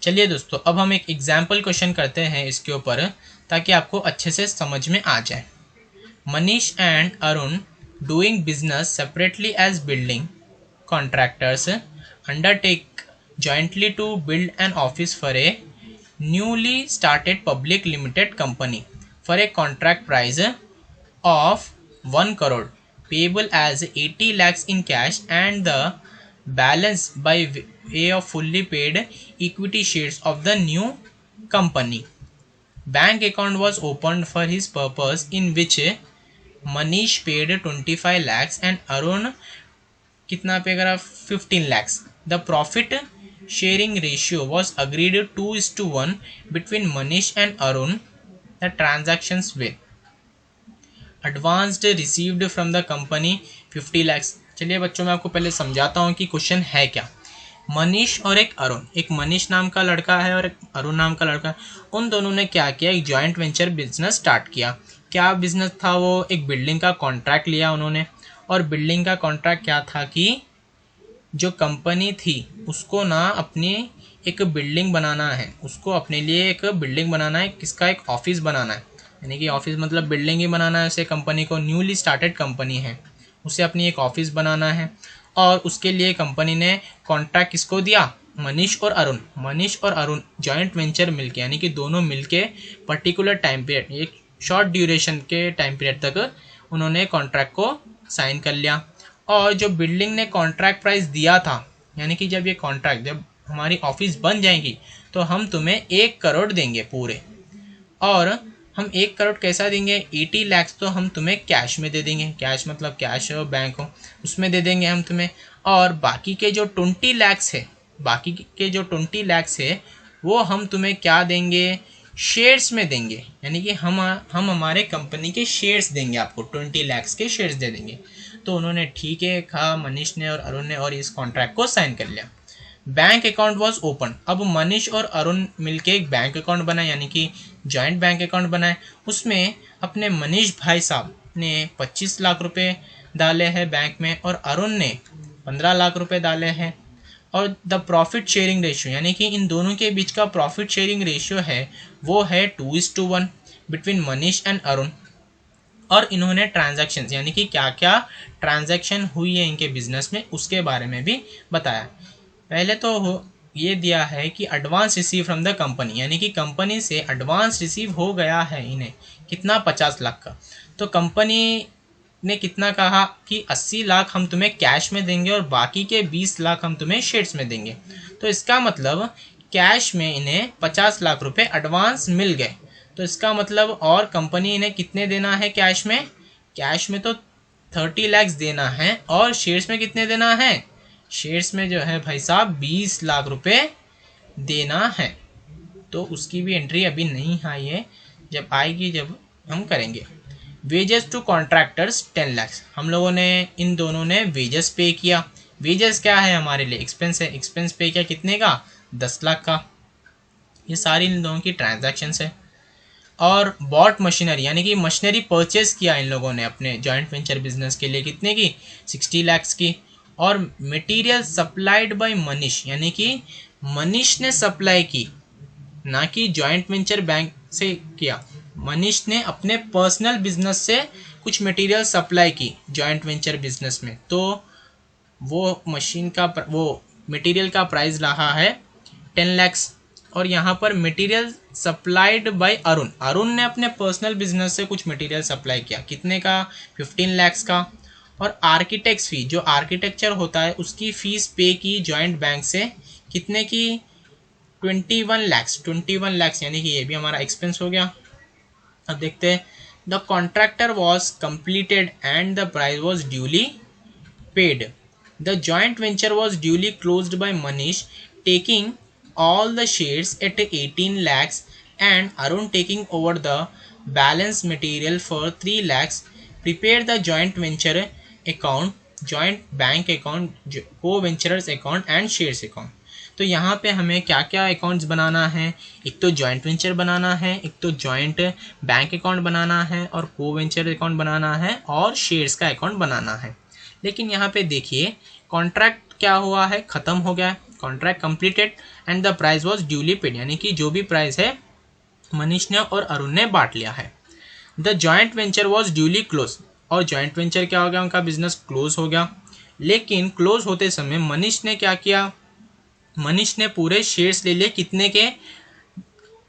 चलिए दोस्तों, अब हम एक एग्जाम्पल क्वेश्चन करते हैं इसके ऊपर ताकि आपको अच्छे से समझ में आ जाए। Manish and Arun doing business separately as building contractors undertake jointly to build an office for a newly started public limited company for a contract price of 1 crore payable as 80 lakhs in cash and the balance by way of fully paid equity shares of the new company. Bank account was opened for his purpose in which Manish paid 25 lakhs and Arun कितना पे करा 15 lakhs. The profit sharing ratio was agreed 2:1 between Manish and Arun. The transactions were advanced received from the company 50 lakhs. चलिए बच्चों, मैं आपको पहले समझाता हूँ कि क्वेश्चन है क्या। मनीष और एक अरुण, एक मनीष नाम का लड़का है और एक अरुण नाम का लड़का है, उन दोनों ने क्या किया, एक जॉइंट वेंचर बिजनेस स्टार्ट किया। क्या बिजनेस था वो? एक बिल्डिंग का कॉन्ट्रैक्ट लिया उन्होंने, और बिल्डिंग का कॉन्ट्रैक्ट क्या था कि जो कंपनी थी उसको ना अपनी एक बिल्डिंग बनाना है, उसको अपने लिए एक बिल्डिंग बनाना है, किसका, एक ऑफिस बनाना है। यानी कि ऑफिस मतलब बिल्डिंग ही बनाना है उसे, कंपनी को, न्यूली स्टार्टेड कंपनी है, उसे अपनी एक ऑफिस बनाना है। और उसके लिए कंपनी ने कॉन्ट्रैक्ट किसको दिया? मनीष और अरुण। मनीष और अरुण जॉइंट वेंचर मिलके, यानी कि दोनों मिलके पर्टिकुलर टाइम पीरियड, एक शॉर्ट ड्यूरेशन के टाइम पीरियड तक उन्होंने कॉन्ट्रैक्ट को साइन कर लिया। और जो बिल्डिंग ने कॉन्ट्रैक्ट प्राइस दिया था, यानी कि जब ये कॉन्ट्रैक्ट, जब हमारी ऑफिस बन जाएगी तो हम तुम्हें 1 करोड़ देंगे पूरे। और हम 1 करोड़ कैसा देंगे? 80 lakhs तो हम तुम्हें कैश में दे देंगे। कैश मतलब कैश हो, बैंक हो, उसमें दे देंगे हम तुम्हें। और बाकी के जो 20 lakhs है, बाकी के जो 20 lakhs है वो हम तुम्हें क्या देंगे? शेयर्स में देंगे। यानी कि हम हमारे कंपनी के शेयर्स देंगे आपको, 20 lakhs के शेयर्स दे देंगे। तो उन्होंने ठीक है कहा, मनीष ने और अरुण ने, और इस कॉन्ट्रैक्ट को साइन कर लिया। Bank account was open. अब मनीष और अरुण मिलके एक बैंक अकाउंट बनाए, यानी कि जॉइंट बैंक अकाउंट बनाए। उसमें अपने मनीष भाई साहब ने 25 लाख रुपए डाले हैं बैंक में, और अरुण ने 15 लाख रुपए डाले हैं। और द प्रॉफिट शेयरिंग रेशियो, यानी कि इन दोनों के बीच का प्रॉफिट शेयरिंग रेशियो है वो है 2:1 बिटवीन मनीष एंड अरुण। और इन्होंने ट्रांजैक्शंस, यानी कि क्या क्या ट्रांजैक्शन हुई है इनके बिजनेस में, उसके बारे में भी बताया। पहले तो ये दिया है कि advance receive from the company, यानी कि कंपनी से एडवांस रिसीव हो गया है इन्हें, कितना? 50 लाख का। तो कंपनी ने कितना कहा कि 80 लाख हम तुम्हें कैश में देंगे और बाकी के 20 लाख हम तुम्हें शेयर्स में देंगे। तो इसका मतलब कैश में इन्हें 50 लाख रुपए एडवांस मिल गए। तो इसका मतलब, और कंपनी इन्हें कितने देना है कैश में? कैश में तो 30 lakhs देना है, और शेयर्स में कितने देना है? शेयर्स में जो है भाई साहब 20 लाख रुपए देना है। तो उसकी भी एंट्री अभी नहीं आई है, जब आएगी जब हम करेंगे। Wages to contractors 10 lakhs। हम लोगों ने, इन दोनों ने वेजेस पे किया। वेजेस क्या है हमारे लिए? एक्सपेंस है। एक्सपेंस पे किया कितने का? 10 लाख का। ये सारी इन दोनों की ट्रांजैक्शंस है। और बॉट मशीनरी, यानी कि मशीनरी परचेज किया इन लोगों ने अपने जॉइंट वेंचर बिजनेस के लिए, कितने की? 60 lakhs की। और मटेरियल सप्लाइड बाय मनीष, यानी कि मनीष ने सप्लाई की, ना कि जॉइंट वेंचर बैंक से किया। मनीष ने अपने पर्सनल बिजनेस से कुछ मटेरियल सप्लाई की जॉइंट वेंचर बिजनेस में। तो वो मशीन का, वो मटेरियल का प्राइस रहा है 10 lakhs। और यहाँ पर material supplied by Arun, Arun ने अपने पर्सनल बिजनेस से कुछ मटेरियल सप्लाई किया, कितने का? 15 lakhs का। और आर्किटेक्ट्स फी, जो आर्किटेक्चर होता है उसकी फीस पे की जॉइंट बैंक से, कितने की? 21 lakhs। 21 lakhs, यानी कि ये भी हमारा एक्सपेंस हो गया। अब देखते हैं। The contractor was completed and the price was duly paid. The joint venture was duly closed by Manish taking all the shares at 18 lakhs and Arun taking over the balance material for 3 lakhs. Prepare the joint venture account, joint bank account, co-venturers account and shares account. तो यहाँ पे हमें क्या क्या accounts बनाना है? एक तो joint venture बनाना है, एक तो जॉइंट बैंक अकाउंट बनाना है, और को वेंचर अकाउंट बनाना है, और शेयर्स का अकाउंट बनाना है। लेकिन यहाँ पे देखिए, कॉन्ट्रैक्ट क्या हुआ है? ख़त्म हो गया है। Contract completed and the price was duly paid, यानी कि जो भी प्राइस है मनीष ने और अरुण ने बांट लिया है। The joint venture was duly close, और जॉइंट वेंचर क्या हो गया, उनका बिजनेस क्लोज हो गया। लेकिन क्लोज होते समय मनीष ने क्या किया, मनीष ने पूरे शेयर्स ले लिए, कितने के,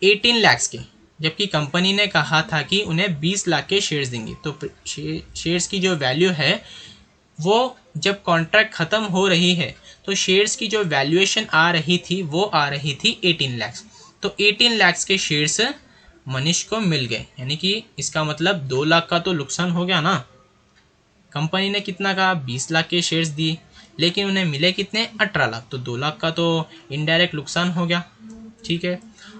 18 लाख के, जबकि कंपनी ने कहा था कि उन्हें 20 लाख के शेयर्स देंगे। तो शेयर्स की जो वैल्यू है वो जब कॉन्ट्रैक्ट ख़त्म हो रही है तो शेयर्स की जो वैल्यूएशन आ रही थी वो आ रही थी 18 लाख। तो 18 लाख के शेयर्स मनीष को मिल गए, यानी कि इसका मतलब 2 लाख का तो नुकसान हो गया ना। कंपनी ने कितना कहा, 20 लाख के शेयर्स दिए, लेकिन उन्हें मिले कितने, 18 लाख, तो 2 लाख का तो इनडायरेक्ट नुकसान हो गया। ठीक है।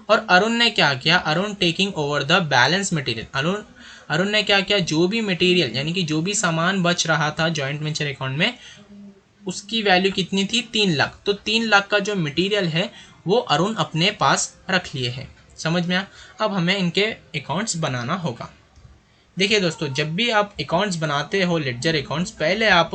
और अरुण ने क्या किया, Arun taking over the balance material, Arun ने क्या किया, जो भी मटेरियल यानी कि जो भी सामान बच रहा था जॉइंट वेंचर अकाउंट में, उसकी वैल्यू कितनी थी, 3 लाख। तो 3 लाख का जो मटेरियल है वो अरुण अपने पास रख लिए हैं। समझ में आया। अब हमें इनके अकाउंट्स बनाना होगा। देखिए दोस्तों, जब भी आप अकाउंट्स बनाते हो लेडजर अकाउंट्स, पहले आप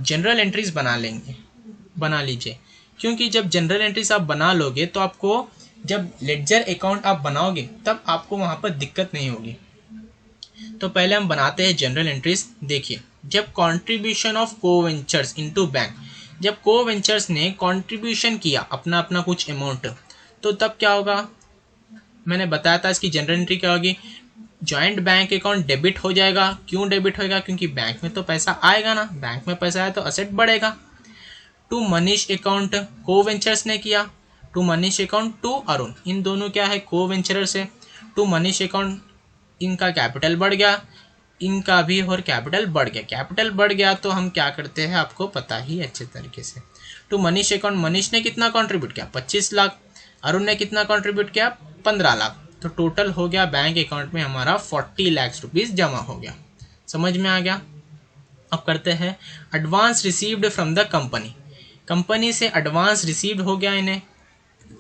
जनरल एंट्रीज बना लीजिए, क्योंकि जब जनरल एंट्रीज आप बना लोगे तो आपको जब लेडजर अकाउंट आप बनाओगे तब आपको वहाँ पर दिक्कत नहीं होगी। तो पहले हम बनाते हैं जनरल एंट्रीज। देखिए, जब contribution of coventures into bank, जब कोवेंचर्स ने कॉन्ट्रीब्यूशन किया अपना अपना कुछ अमाउंट, तो तब क्या होगा, मैंने बताया था इसकी जनरल एंट्री क्या होगी, जॉइंट बैंक अकाउंट डेबिट हो जाएगा। क्यों डेबिट होएगा, क्योंकि बैंक में तो पैसा आएगा ना, बैंक में पैसा आया तो असेट बढ़ेगा। टू मनीष अकाउंट कोवेंचर्स ने किया, to Manish account to Arun, इन दोनों क्या है, कोवेंचरर्स है। टू मनीष अकाउंट, इनका कैपिटल बढ़ गया, इनका भी और कैपिटल बढ़ गया। कैपिटल बढ़ गया तो हम क्या करते हैं, आपको पता ही अच्छे तरीके से। टू मनीष अकाउंट, मनीष ने कितना कंट्रीब्यूट किया, 25 लाख, अरुण ने कितना कंट्रीब्यूट किया, 15 लाख। तो टोटल हो गया बैंक अकाउंट में हमारा 40 लाख रुपीस जमा हो गया। समझ में आ गया। अब करते हैं advance received from the company, company से एडवांस रिसीव्ड हो गया इन्हें।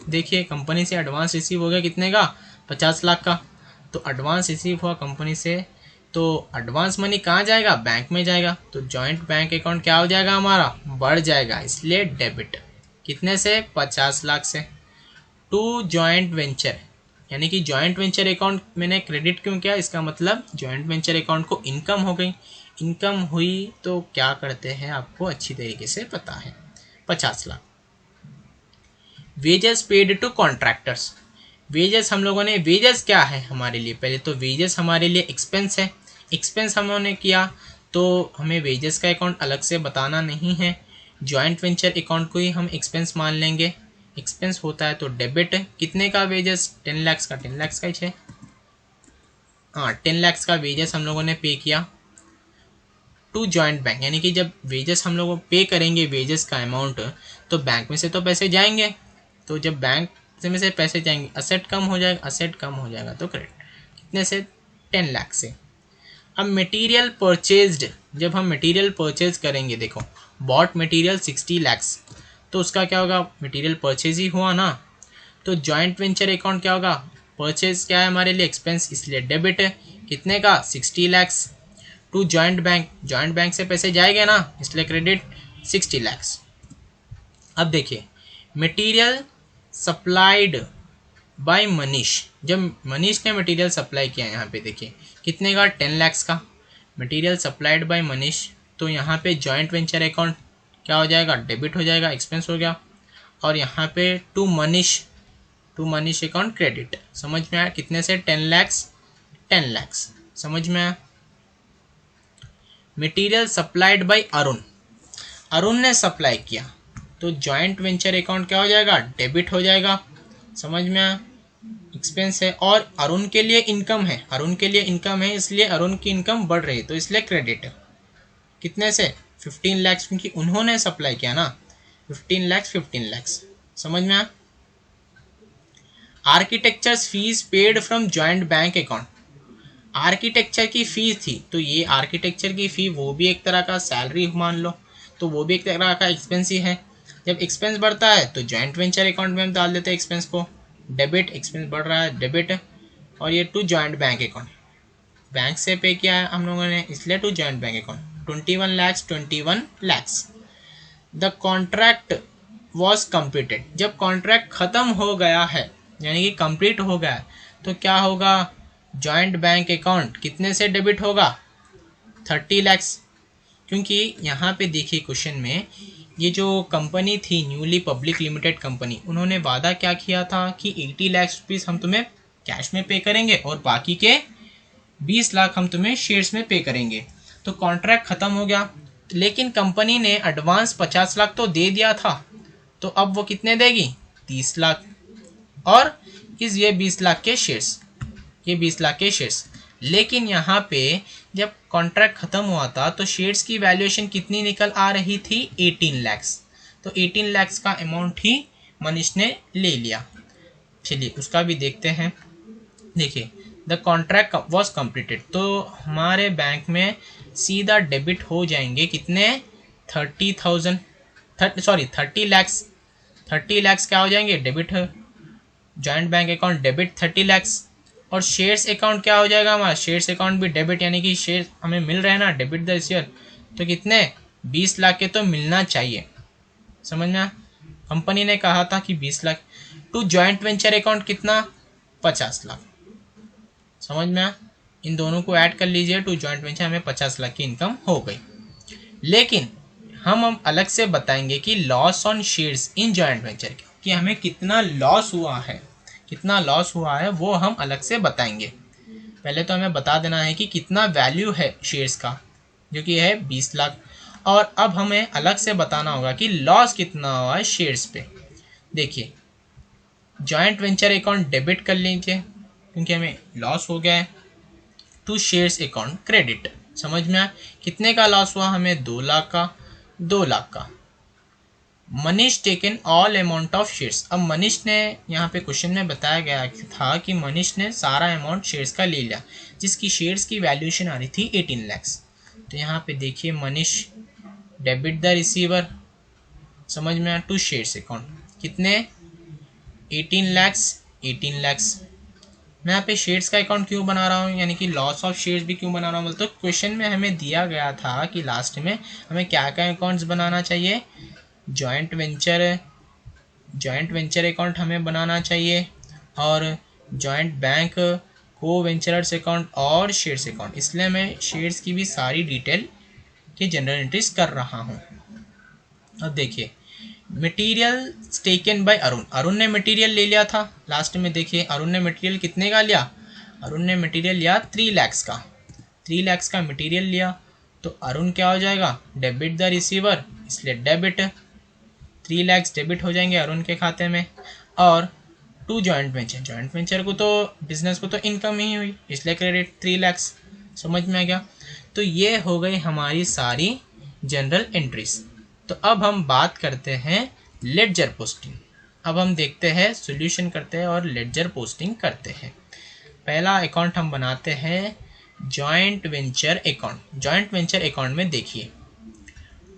देखिए, कंपनी से एडवांस रिसीव हो गया कितने का, 50 लाख का। तो एडवांस रिसीव हुआ कंपनी से, तो एडवांस मनी कहाँ जाएगा, बैंक में जाएगा। तो जॉइंट बैंक अकाउंट क्या हो जाएगा हमारा, बढ़ जाएगा, इसलिए डेबिट। कितने से, 50 लाख से। टू जॉइंट वेंचर, यानी कि जॉइंट वेंचर अकाउंट मैंने क्रेडिट क्यों किया, इसका मतलब जॉइंट वेंचर अकाउंट को इनकम हो गई। इनकम हुई तो क्या करते हैं, आपको अच्छी तरीके से पता है, 50 lakh. Wages paid to contractors, wages हम लोगों ने, वेजेस क्या है हमारे लिए, पहले तो वेजेस हमारे लिए एक्सपेंस है। एक्सपेंस हमने किया तो हमें वेजेस का अकाउंट अलग से बताना नहीं है, जॉइंट वेंचर अकाउंट को ही हम एक्सपेंस मान लेंगे। एक्सपेंस होता है तो डेबिट, कितने का वेजेस, 10 लाख का, 10 लाख का ही है, हाँ 10 लाख का वेजेस हम लोगों ने पे किया। टू जॉइंट बैंक, यानी कि जब वेजेस हम लोग पे करेंगे वेजेस का अमाउंट, तो बैंक में से तो पैसे जाएंगे, तो जब बैंक में से पैसे जाएंगे असेट कम हो जाएगा, असेट कम हो जाएगा तो क्रेडिट। कितने से, 10 लाख से। अब मटेरियल परचेज्ड, जब हम मटेरियल परचेज करेंगे, देखो बॉट मटेरियल 60 लाख्स, तो उसका क्या होगा, मटेरियल परचेज ही हुआ ना। तो जॉइंट वेंचर अकाउंट क्या होगा, परचेज क्या है हमारे लिए, एक्सपेंस, इसलिए डेबिट है। कितने का, 60 lakhs. To joint bank, joint bank से पैसे जाएंगे ना, इसलिए क्रेडिट 60 लाख्स। अब देखिए, मटेरियल सप्लाइड बाय मनीष, जब मनीष ने मटेरियल सप्लाई किया, यहाँ पे देखिए कितने का, 10 लाख्स का मटेरियल सप्लाइड बाय मनीष। तो यहाँ पे जॉइंट वेंचर अकाउंट क्या हो जाएगा, डेबिट हो जाएगा, एक्सपेंस हो गया। और यहाँ पे टू मनीष अकाउंट क्रेडिट। समझ में आया, कितने से, 10 लाख्स, 10 लाख्स। समझ में आया। Material supplied by Arun, Arun ने सप्लाई किया, तो जॉइंट वेंचर अकाउंट क्या हो जाएगा, डेबिट हो जाएगा। समझ में आया, एक्सपेंस है। और अरुण के लिए इनकम है, अरुण के लिए इनकम है, इसलिए अरुण की इनकम बढ़ रही है, तो इसलिए क्रेडिट। कितने से, 15 लाख, क्योंकि उन्होंने सप्लाई किया ना, 15 लाख, 15 लाख। समझ में आया। Architectures fees paid from joint bank account, architecture की फीस थी, तो ये आर्किटेक्चर की फी वो भी एक तरह का सैलरी मान लो, तो वो भी एक तरह का एक्सपेंस ही है। जब एक्सपेंस बढ़ता है तो जॉइंट वेंचर अकाउंट में हम डाल देते हैं एक्सपेंस को, डेबिट, एक्सपेंस बढ़ रहा है, डेबिट। और ये to joint bank account, bank से पे किया है हम लोगों ने, इसलिए to joint bank account. 21 lakh, 21 lakh. The contract was completed, जब कॉन्ट्रैक्ट ख़त्म हो गया है यानी कि कंप्लीट हो गया है, तो क्या होगा, जॉइंट बैंक अकाउंट कितने से डेबिट होगा, 30 लैक्स। क्योंकि यहाँ पे देखिए क्वेश्चन में ये जो कंपनी थी न्यूली पब्लिक लिमिटेड कंपनी, उन्होंने वादा क्या किया था कि 80 लाख रुपीज़ हम तुम्हें कैश में पे करेंगे और बाकी के 20 लाख हम तुम्हें शेयर्स में पे करेंगे। तो कॉन्ट्रैक्ट ख़त्म हो गया, लेकिन कंपनी ने एडवांस 50 लाख तो दे दिया था, तो अब वो कितने देगी, 30 लाख, और ये 20 लाख के शेयर्स, ये 20 लाख के शेयर्स। लेकिन यहाँ पे जब कॉन्ट्रैक्ट ख़त्म हुआ था तो शेयर्स की वैल्यूएशन कितनी निकल आ रही थी, 18 लैक्स। तो 18 लैक्स का अमाउंट ही मनीष ने ले लिया। चलिए उसका भी देखते हैं। देखिए द कॉन्ट्रैक्ट वॉज कंप्लीटेड, तो हमारे बैंक में सीधा डेबिट हो जाएंगे कितने, 30 लैक्स। 30 लैक्स क्या हो जाएंगे, डेबिट है, joint bank account debit 30 lakhs. और शेयर्स अकाउंट क्या हो जाएगा हमारा, शेयर्स अकाउंट भी डेबिट, यानी कि शेयर हमें मिल रहे हैं ना, डेबिट द शेयर, तो कितने, 20 लाख के तो मिलना चाहिए। समझ में, कंपनी ने कहा था कि 20 lakh. To joint venture account कितना, 50 लाख। समझ में, इन दोनों को ऐड कर लीजिए, टू जॉइंट वेंचर हमें 50 लाख की इनकम हो गई। लेकिन हम अलग से बताएंगे कि loss on shares in joint venture कि हमें कितना लॉस हुआ है, कितना लॉस हुआ है वो हम अलग से बताएंगे। पहले तो हमें बता देना है कि कितना वैल्यू है शेयर्स का, जो कि है 20 लाख। और अब हमें अलग से बताना होगा कि लॉस कितना हुआ है शेयर्स पे। देखिए जॉइंट वेंचर अकाउंट डेबिट कर लीजिए क्योंकि हमें लॉस हो गया है, टू शेयर्स अकाउंट क्रेडिट। समझ में आया, कितने का लॉस हुआ हमें, 2 लाख का, 2 लाख का। Manish taken all amount of shares, अब मनीष ने यहाँ पे क्वेश्चन में बताया गया था कि मनीष ने सारा अमाउंट शेयर्स का ले लिया, जिसकी शेयर्स की वैल्यूएशन आ रही थी 18 लैक्स। तो यहाँ पे देखिए मनीष डेबिट द रिसीवर, समझ में आया, टू शेयर्स अकाउंट कितने, 18 लैक्स, 18 लैक्स। मैं यहाँ पे शेयर्स का अकाउंट क्यों बना रहा हूँ, यानी कि लॉस ऑफ शेयर्स भी क्यों बना रहा हूँ, बोलते तो क्वेश्चन में हमें दिया गया था कि लास्ट में हमें क्या क्या अकाउंट्स बनाना चाहिए, जॉइंट वेंचर अकाउंट हमें बनाना चाहिए, और जॉइंट बैंक, को वेंचरर्स अकाउंट और शेयर्स अकाउंट। इसलिए मैं शेयर्स की भी सारी डिटेल की जनरल एंट्रीज कर रहा हूँ। अब देखिए material taken by Arun, Arun ने मटेरियल ले लिया था लास्ट में। देखिए अरुण ने मटेरियल कितने का लिया, अरुण ने मटेरियल लिया 3 लैक्स का, 3 लैक्स का मटेरियल लिया। तो अरुण क्या हो जाएगा, डेबिट द रिसीवर, इसलिए डेबिट, 3 लैक्स डेबिट हो जाएंगे अरुण के खाते में। और to joint venture, joint venture को तो बिजनेस को तो इनकम ही हुई, इसलिए क्रेडिट 3 लैक्स। समझ में आ गया। तो ये हो गई हमारी सारी जनरल एंट्रीज। तो अब हम बात करते हैं लेडजर पोस्टिंग। अब हम देखते हैं, सॉल्यूशन करते हैं और लेडजर पोस्टिंग करते हैं। पहला अकाउंट हम बनाते हैं joint venture account. Joint venture account में देखिए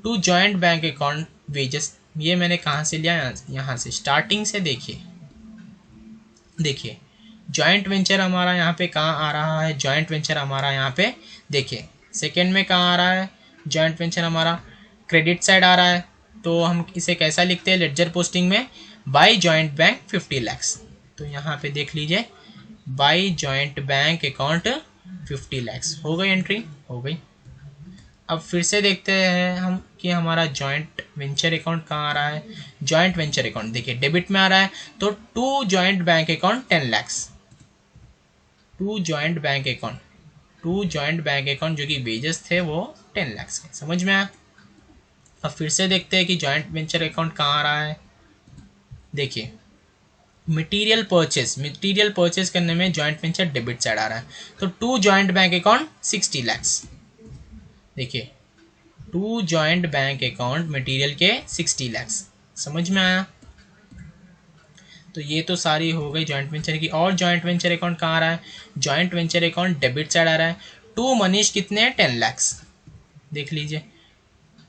to joint bank account wages, ये मैंने कहाँ से लिया, यहाँ से स्टार्टिंग से। देखिए जॉइंट वेंचर हमारा यहाँ पे कहाँ आ रहा है, जॉइंट वेंचर हमारा यहाँ पे देखिए सेकंड में कहाँ आ रहा है, जॉइंट वेंचर हमारा क्रेडिट साइड आ रहा है। तो हम इसे कैसा लिखते हैं लेडजर पोस्टिंग में, बाय जॉइंट बैंक 50 लैक्स। तो यहाँ पे देख लीजिए by joint bank account 50 lakhs हो गई, एंट्री हो गई। अब फिर से देखते हैं हम कि हमारा जॉइंट वेंचर अकाउंट कहाँ आ रहा है। जॉइंट वेंचर अकाउंट देखिए डेबिट में आ रहा है, तो to joint bank account 10 lakhs, to joint bank account जो कि वेजेस थे वो 10 लैक्स के। समझ में आया। अब फिर से देखते हैं कि जॉइंट वेंचर अकाउंट कहाँ आ रहा है। देखिए मटेरियल परचेज करने में जॉइंट वेंचर डेबिट साइड आ रहा है, तो to joint bank account 60 lakhs. देखिए to joint bank account material के 60 लैक्स। समझ में आया। तो ये तो सारी हो गई जॉइंट वेंचर की। और जॉइंट वेंचर अकाउंट कहाँ आ रहा है, joint venture account debit side आ रहा है, टू मनीष कितने 10 लैक्स। देख लीजिए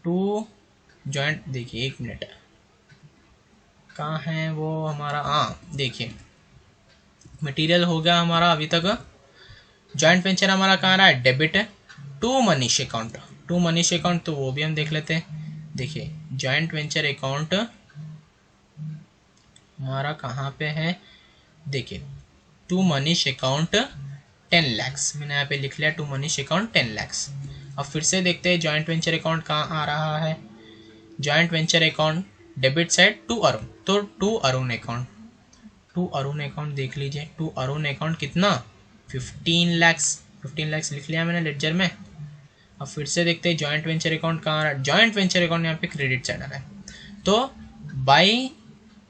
टू जॉइंट, देखिए एक मिनट कहाँ है वो हमारा, हाँ देखिए मटेरियल हो गया हमारा अभी तक। जॉइंट वेंचर हमारा कहाँ आ रहा है, डेबिट, टू मनीष अकाउंट, तो वो भी हम देख लेते हैं। देखिए जॉइंट वेंचर अकाउंट हमारा कहाँ पे है, देखिए टू मनीष अकाउंट 10 lakhs, मैंने यहाँ पे लिख लिया टू मनीष अकाउंट 10 lakhs। अब फिर से देखते हैं जॉइंट वेंचर अकाउंट कहाँ आ रहा है, joint venture account debit side to Arun, तो to Arun account, to Arun account देख लीजिए, टू अरुण अकाउंट कितना 15 lakhs, 15 lakhs लिख लिया मैंने लेडजर में। अब फिर से देखते हैं जॉइंट वेंचर अकाउंट कहाँ आ रहा है, जॉइंट वेंचर अकाउंट यहाँ पे क्रेडिट साइड आ रहा है, तो by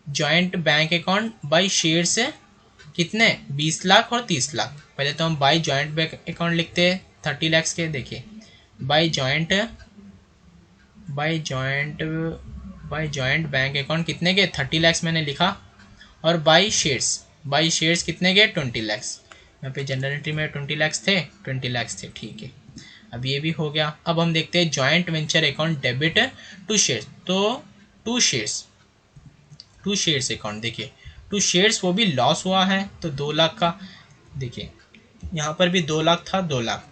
joint bank account by share से कितने 20 लाख और 30 लाख। पहले तो हम बाई जॉइंट बैंक अकाउंट लिखते हैं 30 lakhs के, देखिए बाई जॉइंट बैंक अकाउंट कितने के 30 lakhs मैंने लिखा, और बाई शेयर्स कितने के 20 lakhs, यहाँ पे जनरल एंट्री में 20 lakhs थे, 20 lakhs थे, ठीक है। अब ये भी हो गया। अब हम देखते हैं joint venture account debit to shares, तो टू शेयर्स अकाउंट, देखिए टू शेयर्स वो भी लॉस हुआ है तो 2 लाख का, देखिए यहाँ पर भी 2 लाख था, 2 लाख।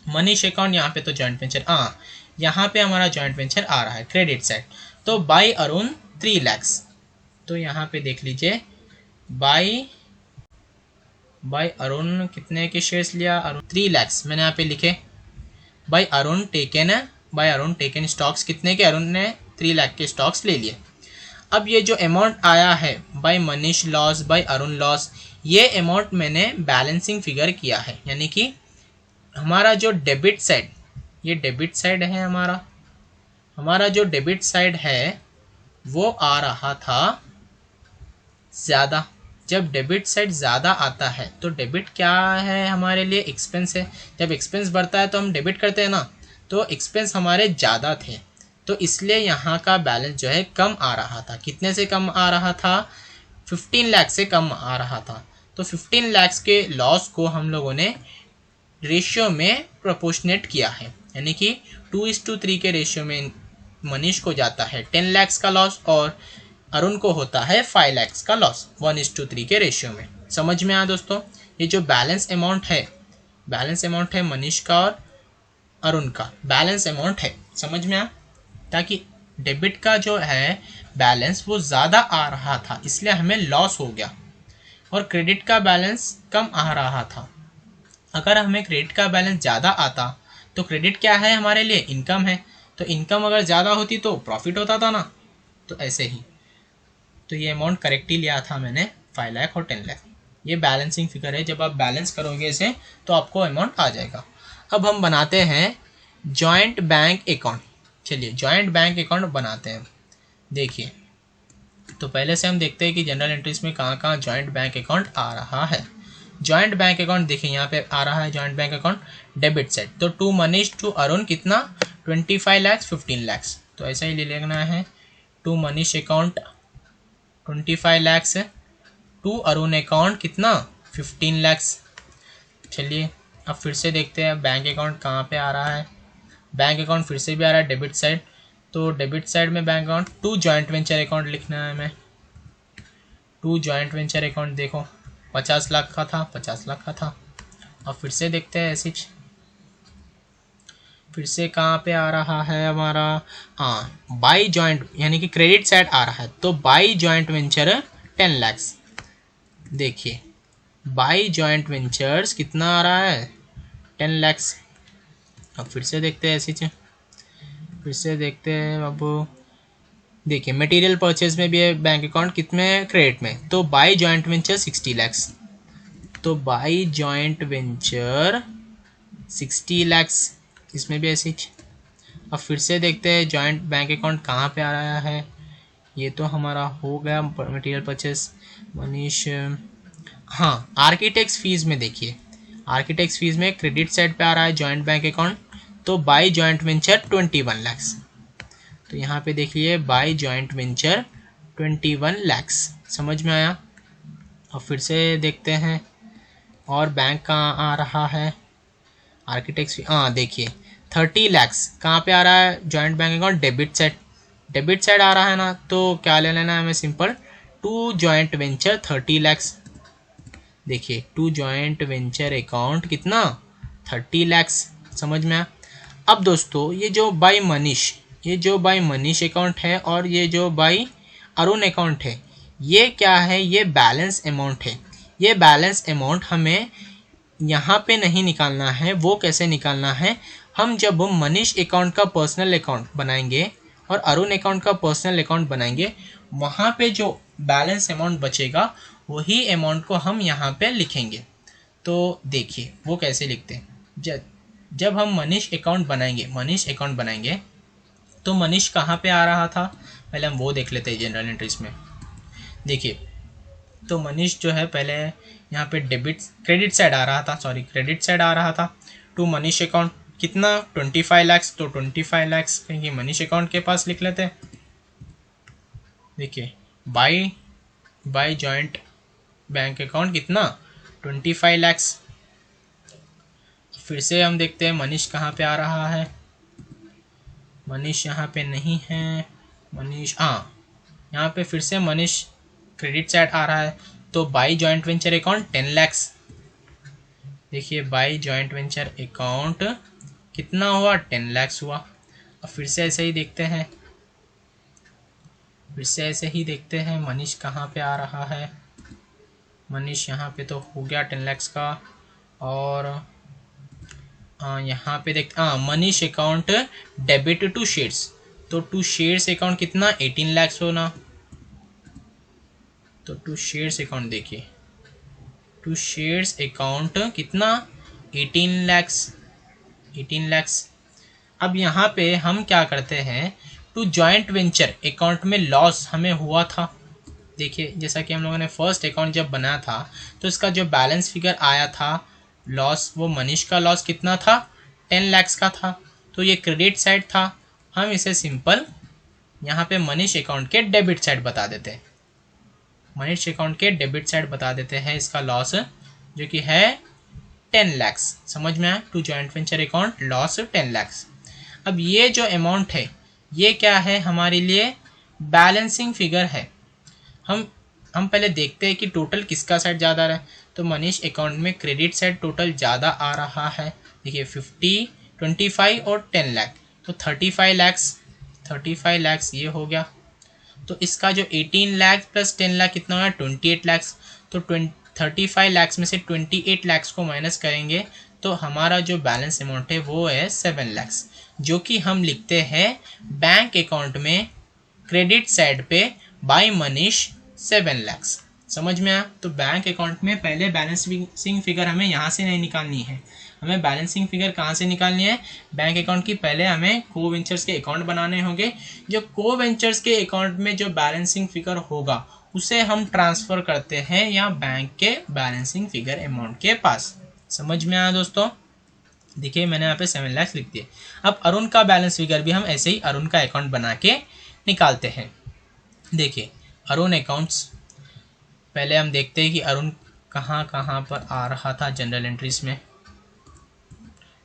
मनीष अकाउंट यहाँ पे तो जॉइंट वेंचर, यहाँ पे हमारा जॉइंट वेंचर आ रहा है क्रेडिट साइड, तो बाई अरुण 3 lakhs, तो यहाँ पे देख लीजिए बाई अरुण कितने के शेयर्स लिया, अरुण 3 lakhs मैंने यहाँ पे लिखे, बाई अरुण टेकन स्टॉक्स कितने के, अरुण ने 3 लाख के स्टॉक्स ले लिए। अब ये जो अमाउंट आया है by Manish loss by Arun loss, ये अमाउंट मैंने बैलेंसिंग फिगर किया है, यानी कि हमारा जो डेबिट साइड, ये डेबिट साइड है हमारा जो डेबिट साइड है वो आ रहा था ज़्यादा। जब डेबिट साइड ज़्यादा आता है तो डेबिट क्या है हमारे लिए, एक्सपेंस है। जब एक्सपेंस बढ़ता है तो हम डेबिट करते हैं ना, तो एक्सपेंस हमारे ज़्यादा थे, तो इसलिए यहाँ का बैलेंस जो है कम आ रहा था। कितने से कम आ रहा था, 15 लाख से कम आ रहा था। तो 15 लाख के लॉस को हम लोगों ने रेशियो में प्रोपोर्शनेट किया है, यानी कि 2:3 के रेशियो में मनीष को जाता है 10 लाख का लॉस और अरुण को होता है 5 लाख का लॉस, 1:3 के रेशियो में। समझ में आया दोस्तों, ये जो बैलेंस अमाउंट है मनीष का और अरुण का बैलेंस अमाउंट है, समझ में आया। ताकि डेबिट का जो है बैलेंस वो ज़्यादा आ रहा था इसलिए हमें लॉस हो गया, और क्रेडिट का बैलेंस कम आ रहा था। अगर हमें क्रेडिट का बैलेंस ज़्यादा आता तो क्रेडिट क्या है हमारे लिए, इनकम है, तो इनकम अगर ज़्यादा होती तो प्रॉफिट होता था ना, तो ऐसे ही। तो ये अमाउंट करेक्ट ही लिया था मैंने 5 लाख और 10 लाख। ये बैलेंसिंग फिगर है, जब आप बैलेंस करोगे इसे तो आपको अमाउंट आ जाएगा। अब हम बनाते हैं जॉइंट बैंक अकाउंट। चलिए जॉइंट बैंक अकाउंट बनाते हैं। देखिए तो पहले से हम देखते हैं कि जनरल एंट्रीज में कहाँ कहाँ जॉइंट बैंक अकाउंट आ रहा है। जॉइंट बैंक अकाउंट देखिए यहाँ पे आ रहा है joint bank account debit side, तो टू मनीष टू अरुण कितना 25 लाख 15 लाख, तो ऐसा ही ले लेना है। टू मनीष अकाउंट 25 लाख से, टू अरुण अकाउंट कितना 15 लाख। चलिए अब फिर से देखते हैं बैंक अकाउंट कहाँ पे आ रहा है। बैंक अकाउंट फिर से भी आ रहा है डेबिट साइड, तो डेबिट साइड में bank account to joint venture account लिखना है हमें। टू जॉइंट वेंचर अकाउंट देखो 50 लाख का था, 50 लाख का था। अब फिर से देखते हैं ऐसी फिर से कहाँ पे आ रहा है हमारा, बाई जॉइंट यानी कि क्रेडिट साइड आ रहा है, तो बाई जॉइंट वेंचर 10 लाख। देखिए बाई जॉइंट वेंचर्स कितना आ रहा है 10 लाख। अब फिर से देखते हैं ऐसी फिर से देखते हैं। अब देखिए मटेरियल परचेज में भी है बैंक अकाउंट कितने क्रेडिट में, तो बाई जॉइंट वेंचर 60 लाख, तो बाई जॉइंट वेंचर 60 लाख, इसमें भी ऐसी। अब फिर से देखते हैं जॉइंट बैंक अकाउंट कहाँ पे आ रहा है। ये तो हमारा हो गया material purchase Manish. Architects fees में देखिए, आर्किटेक्ट्स फीस में क्रेडिट साइड पे आ रहा है जॉइंट बैंक अकाउंट, तो बाई जॉइंट वेंचर 21 लाख, तो यहाँ पे देखिए बाई जॉइंट वेंचर 21 लाख। समझ में आया। अब फिर से देखते हैं और बैंक कहाँ आ रहा है, आर्किटेक्ट्स देखिए 30 लाख कहाँ पे आ रहा है joint bank account debit side आ रहा है ना, तो क्या ले लेना है हमें, simple to joint venture 30 lakh. देखिए टू जॉइंट वेंचर अकाउंट कितना 30 लाख। समझ में आया। अब दोस्तों ये जो बाई मनीष अकाउंट है और ये जो बाई अरुण अकाउंट है, ये क्या है, ये बैलेंस अमाउंट है। ये बैलेंस अमाउंट हमें यहाँ पे नहीं निकालना है। वो कैसे निकालना है, हम जब मनीष अकाउंट का पर्सनल अकाउंट बनाएंगे और अरुण अकाउंट का पर्सनल अकाउंट बनाएंगे, वहाँ पे जो बैलेंस अमाउंट बचेगा वही अमाउंट को हम यहाँ पे लिखेंगे। तो देखिए वो कैसे लिखते हैं। जब हम मनीष अकाउंट बनाएंगे तो मनीष कहाँ पे आ रहा था, पहले हम वो देख लेते हैं जनरल एंट्रीज में। देखिए तो मनीष जो है पहले यहाँ पे क्रेडिट साइड आ रहा था टू मनीष अकाउंट। कितना, 25 लाख। तो 25 लाख कहीं मनीष अकाउंट के पास लिख लेते हैं। देखिए बाय जॉइंट बैंक अकाउंट कितना, 25 लाख। फिर से हम देखते हैं मनीष कहाँ पे आ रहा है। मनीष यहाँ पे नहीं है। मनीष, हाँ यहाँ पे फिर से मनीष क्रेडिट साइड आ रहा है। तो by joint venture account 10 lakh. देखिए बाय जॉइंट वेंचर अकाउंट कितना हुआ, 10 लाख हुआ। अब फिर से ऐसे ही देखते हैं मनीष कहाँ पे आ रहा है। मनीष यहाँ पे तो हो गया 10 लाख का। और यहाँ पे देखते Manish account debit to shares. तो टू शेयर्स अकाउंट कितना, 18 लाख होना। तो टू शेयर्स अकाउंट देखिए, टू शेयर्स अकाउंट कितना, 18 लाख। अब यहाँ पे हम क्या करते हैं, टू जॉइंट वेंचर अकाउंट में लॉस हमें हुआ था। देखिए जैसा कि हम लोगों ने फर्स्ट अकाउंट जब बनाया था तो इसका जो बैलेंस फिगर आया था लॉस, वो मनीष का लॉस कितना था, 10 लाख का था। तो ये क्रेडिट साइड था। हम इसे सिंपल यहाँ पे मनीष अकाउंट के डेबिट साइड बता देते हैं। मनीष अकाउंट के डेबिट साइड बता देते हैं इसका लॉस, जो कि है 10 लाख। समझ में आया, to joint venture account loss 10 lakh. अब ये जो अमाउंट है ये क्या है, हमारे लिए बैलेंसिंग फिगर है। हम पहले देखते हैं कि टोटल किसका साइड ज़्यादा रहा है। तो मनीष अकाउंट में क्रेडिट साइड टोटल ज़्यादा आ रहा है। देखिए 50, 25 और 10 लाख। तो 35 लाख ये हो गया। तो इसका जो 18 लाख प्लस 10 लाख कितना हुआ, 28 लाख। तो 35 लाख में से 28 लाख को माइनस करेंगे तो हमारा जो बैलेंस अमाउंट है वो है 7 लाख, जो कि हम लिखते हैं बैंक अकाउंट में क्रेडिट साइड पे बाय मनीष 7 लाख। समझ में आया। तो बैंक अकाउंट में पहले बैलेंसिंग फिगर हमें यहाँ से नहीं निकालनी है। हमें बैलेंसिंग फिगर कहाँ से निकालनी है, बैंक अकाउंट की पहले हमें को वेंचर्स के अकाउंट बनाने होंगे। जो को वेंचर्स के अकाउंट में जो बैलेंसिंग फिगर होगा उसे हम ट्रांसफ़र करते हैं या बैंक के बैलेंसिंग फिगर अमाउंट के पास। समझ में आया दोस्तों। देखिए मैंने यहाँ पे 7 लाख लिख दिए। अब अरुण का बैलेंस फिगर भी हम ऐसे ही अरुण का अकाउंट बना के निकालते हैं। देखिए अरुण अकाउंट्स, पहले हम देखते हैं कि अरुण कहाँ पर आ रहा था जनरल एंट्रीज में।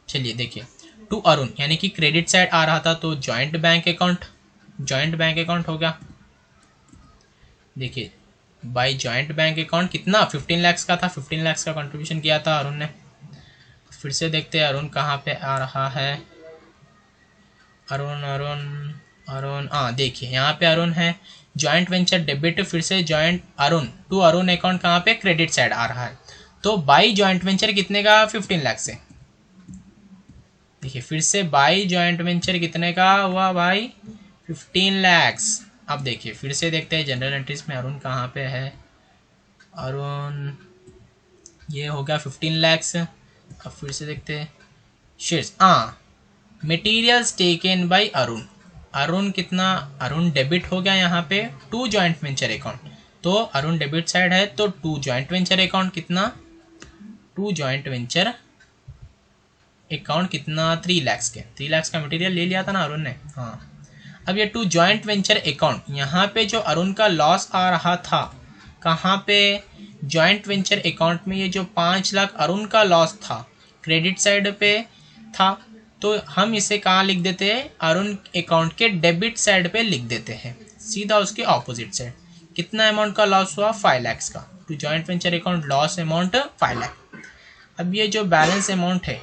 चलिए देखिए टू अरुण यानी कि क्रेडिट साइड आ रहा था तो जॉइंट बैंक अकाउंट हो गया। देखिए बाय जॉइंट बैंक अकाउंट कितना, 15 लाख का था। 15 लाख का कंट्रीब्यूशन किया था अरुण ने। फिर से देखते हैं अरुण कहाँ पे आ रहा है। अरुण देखिए यहाँ पे अरुण है, जॉइंट वेंचर डेबिट। फिर से joint Arun to Arun account कहाँ पे, क्रेडिट साइड आ रहा है। तो बाय जॉइंट वेंचर कितने का, 15 लाख से। देखिए फिर से बाय जॉइंट वेंचर कितने का हुआ भाई, 15 लाख। अब देखिए फिर से देखते हैं जनरल एंट्रीज में अरुण कहाँ पे है। अरुण ये हो गया 15 लाख। अब फिर से देखते हैं shares, materials taken by Arun कितना, अरुण डेबिट हो गया यहाँ पे टू जॉइंट वेंचर अकाउंट। तो अरुण डेबिट साइड है तो टू जॉइंट वेंचर अकाउंट कितना, टू जॉइंट वेंचर अकाउंट कितना, 3 लाख के। 3 लाख का मटेरियल ले लिया था ना अरुण ने। हाँ अब ये टू जॉइंट वेंचर अकाउंट, यहाँ पे जो अरुण का लॉस आ रहा था कहाँ पे, जॉइंट वेंचर अकाउंट में। ये जो 5 लाख अरुण का लॉस था क्रेडिट साइड पे था, तो हम इसे कहाँ लिख देते हैं, अरुण अकाउंट के डेबिट साइड पे लिख देते हैं, सीधा उसके ऑपोजिट साइड। कितना अमाउंट का लॉस हुआ, 5 लाख का। To joint venture account loss amount 5 lakh. अब ये जो बैलेंस अमाउंट है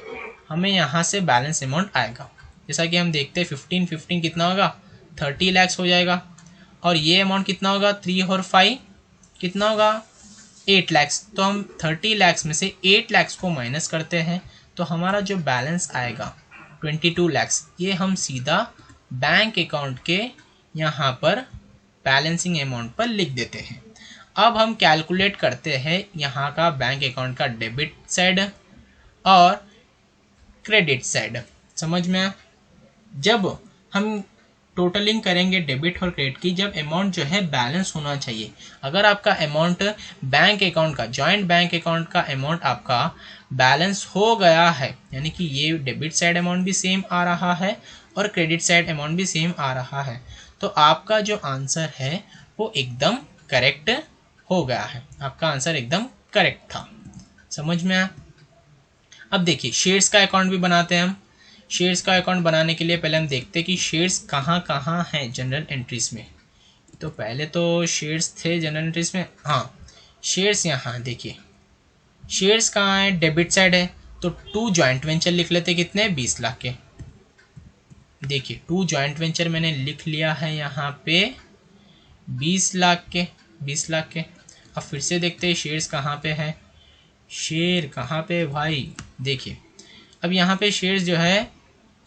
हमें यहाँ से बैलेंस अमाउंट आएगा। जैसा कि हम देखते हैं 15 कितना होगा, 30 लाख हो जाएगा। और ये अमाउंट कितना होगा, 3 और 5 कितना होगा 8 लैक्स। तो हम 30 लैक्स में से 8 लैक्स को माइनस करते हैं तो हमारा जो बैलेंस आएगा 22 लैक्स। ये हम सीधा बैंक अकाउंट के यहाँ पर बैलेंसिंग अमाउंट पर लिख देते हैं। अब हम कैलकुलेट करते हैं यहाँ का बैंक अकाउंट का डेबिट साइड और क्रेडिट साइड। समझ में आया? जब हम टोटलिंग करेंगे डेबिट और क्रेडिट की, जब अमाउंट जो है बैलेंस होना चाहिए। अगर आपका अमाउंट बैंक अकाउंट का, जॉइंट बैंक अकाउंट का अमाउंट आपका बैलेंस हो गया है, यानी कि ये डेबिट साइड अमाउंट भी सेम आ रहा है और क्रेडिट साइड अमाउंट भी सेम आ रहा है, तो आपका जो आंसर है वो एकदम करेक्ट हो गया है। आपका आंसर एकदम करेक्ट था। समझ में आया? अब देखिए शेयर्स का अकाउंट भी बनाते हैं हम। शेयर्स का अकाउंट बनाने के लिए पहले हम देखते हैं कि शेयर्स कहाँ कहाँ हैं जनरल एंट्रीज में। तो पहले तो शेयर्स थे जनरल एंट्रीज में, हाँ शेयर्स यहाँ देखिए, शेयर्स कहाँ है, डेबिट साइड है, तो 2 जॉइंट वेंचर लिख लेते, कितने 20 लाख के। देखिए 2 जॉइंट वेंचर मैंने लिख लिया है यहाँ पे 20 लाख के, 20 लाख के। अब फिर से देखते हैं शेयर्स कहाँ पे है, शेयर कहाँ पे भाई, देखिए अब यहाँ पे शेयर्स जो है,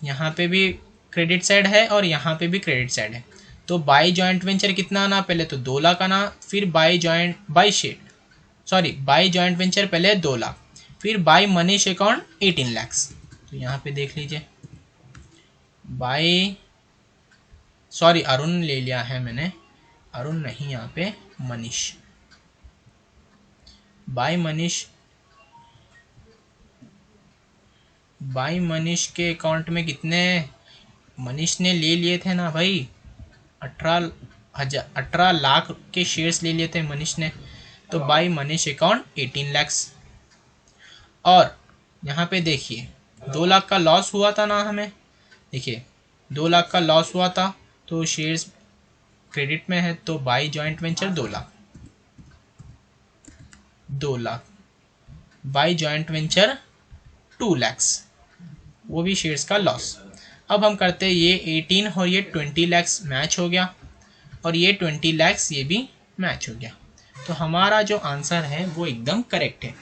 यहाँ पे भी क्रेडिट साइड है और यहाँ पे भी क्रेडिट साइड है। तो बाई जॉइंट वेंचर कितना आना, पहले तो 2 लाख आना, फिर बाई जॉइंट वेंचर पहले 2 लाख, फिर बाई मनीष अकाउंट 18 लैक्स। तो यहाँ पे देख लीजिए अरुण ले लिया है मैंने, अरुण नहीं यहाँ पे मनीष। बाई मनीष के अकाउंट में कितने मनीष ने ले लिए थे ना भाई, 18 लाख के शेयर्स ले लिए थे मनीष ने। तो बाई मनीष अकाउंट 18 लैक्स। और यहाँ पे देखिए 2 लाख का लॉस हुआ था ना हमें, देखिए 2 लाख का लॉस हुआ था, तो शेयर्स क्रेडिट में है, तो by joint venture 2 lakh, by joint venture 2 lakhs, वो भी शेयर्स का लॉस। अब हम करते हैं ये 18 और ये 20 लैक्स मैच हो गया, और ये 20 लैक्स ये भी मैच हो गया। तो हमारा जो आंसर है वो एकदम करेक्ट है।